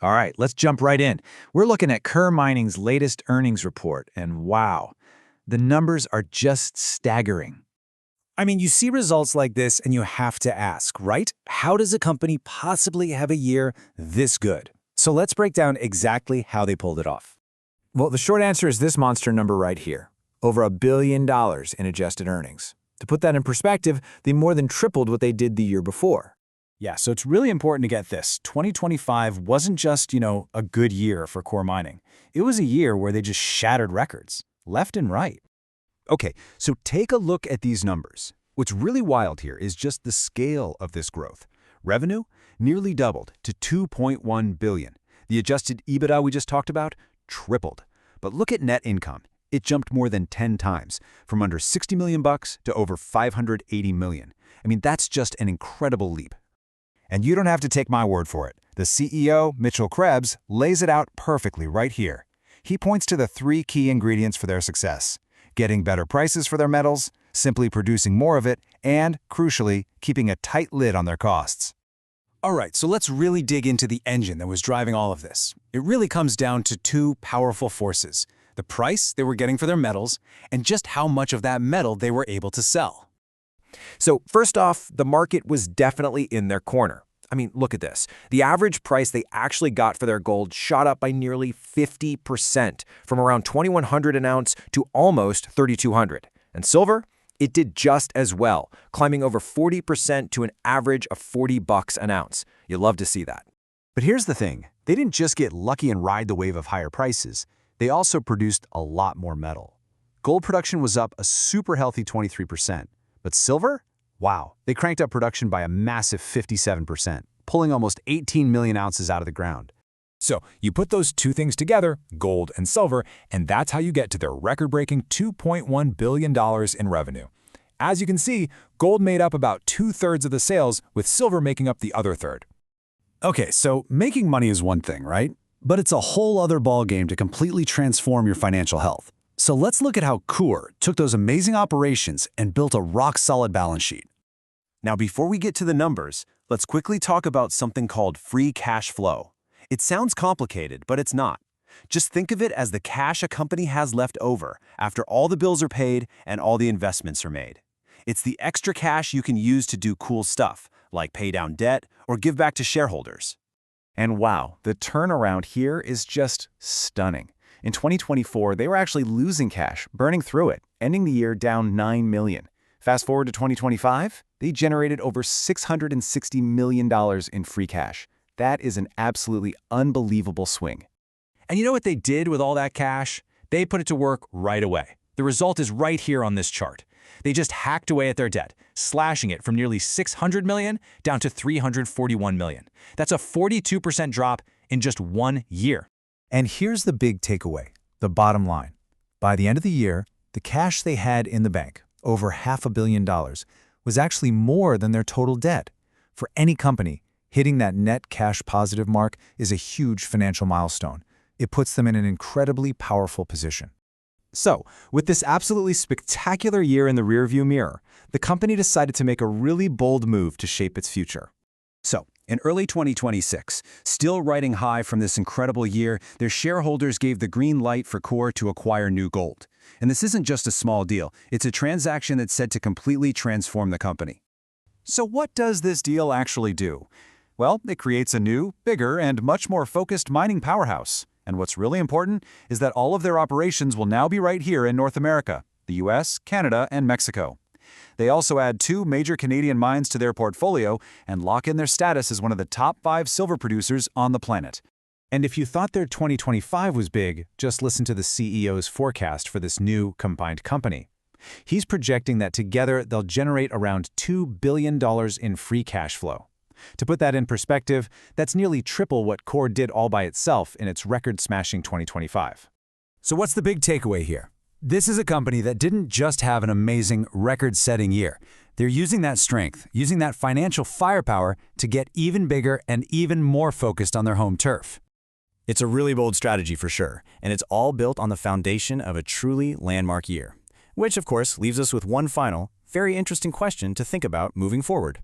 All right, let's jump right in. We're looking at Coeur Mining's latest earnings report, and wow, the numbers are just staggering. I mean, you see results like this and you have to ask, right? How does a company possibly have a year this good? So let's break down exactly how they pulled it off. Well, the short answer is this monster number right here, over $1 billion in adjusted earnings. To put that in perspective, they more than tripled what they did the year before. Yeah, so it's really important to get this. 2025 wasn't just, a good year for Coeur Mining. It was a year where they just shattered records, left and right. Okay, so take a look at these numbers. What's really wild here is just the scale of this growth. Revenue nearly doubled to $2.1 billion. The adjusted EBITDA we just talked about tripled. But look at net income. It jumped more than 10 times, from under $60 million to over $580 million. I mean, that's just an incredible leap. And you don't have to take my word for it. The CEO, Mitchell Krebs, lays it out perfectly right here. He points to the 3 key ingredients for their success: getting better prices for their metals, simply producing more of it, and, crucially, keeping a tight lid on their costs. All right, so let's really dig into the engine that was driving all of this. It really comes down to 2 powerful forces: the price they were getting for their metals and just how much of that metal they were able to sell. So first off, the market was definitely in their corner. I mean, look at this. The average price they actually got for their gold shot up by nearly 50%, from around $2,100 an ounce to almost $3,200. And silver? It did just as well, climbing over 40% to an average of $40 an ounce. You'd love to see that. But here's the thing. They didn't just get lucky and ride the wave of higher prices. They also produced a lot more metal. Gold production was up a super healthy 23%. But silver? Wow, they cranked up production by a massive 57%, pulling almost 18 million ounces out of the ground. So you put those 2 things together, gold and silver, and that's how you get to their record-breaking $2.1 billion in revenue. As you can see, gold made up about 2/3 of the sales, with silver making up the other third. Okay, so making money is one thing, right? But it's a whole other ballgame to completely transform your financial health. So let's look at how Coeur took those amazing operations and built a rock-solid balance sheet. Now, before we get to the numbers, let's quickly talk about something called free cash flow. It sounds complicated, but it's not. Just think of it as the cash a company has left over after all the bills are paid and all the investments are made. It's the extra cash you can use to do cool stuff, like pay down debt or give back to shareholders. And wow, the turnaround here is just stunning. In 2024, they were actually losing cash, burning through it, ending the year down $9 million. Fast forward to 2025, they generated over $660 million in free cash. That is an absolutely unbelievable swing. And you know what they did with all that cash? They put it to work right away. The result is right here on this chart. They just hacked away at their debt, slashing it from nearly $600 million down to $341 million. That's a 42% drop in just 1 year. And here's the big takeaway, the bottom line. By the end of the year, the cash they had in the bank, over $500 million, was actually more than their total debt. For any company, hitting that net cash positive mark is a huge financial milestone. It puts them in an incredibly powerful position. So, with this absolutely spectacular year in the rearview mirror, the company decided to make a really bold move to shape its future. So, in early 2026, still riding high from this incredible year, their shareholders gave the green light for Coeur to acquire New Gold. And this isn't just a small deal. It's a transaction that's set to completely transform the company. So what does this deal actually do? Well, it creates a new, bigger, and much more focused mining powerhouse. And what's really important is that all of their operations will now be right here in North America, the US, Canada, and Mexico. They also add 2 major Canadian mines to their portfolio and lock in their status as one of the top 5 silver producers on the planet. And if you thought their 2025 was big, just listen to the CEO's forecast for this new combined company. He's projecting that together they'll generate around $2 billion in free cash flow. To put that in perspective, that's nearly triple what Coeur did all by itself in its record-smashing 2025. So what's the big takeaway here? This is a company that didn't just have an amazing record-setting year. They're using that strength, using that financial firepower to get even bigger and even more focused on their home turf. It's a really bold strategy for sure, and it's all built on the foundation of a truly landmark year. Which, of course, leaves us with one final, very interesting question to think about moving forward.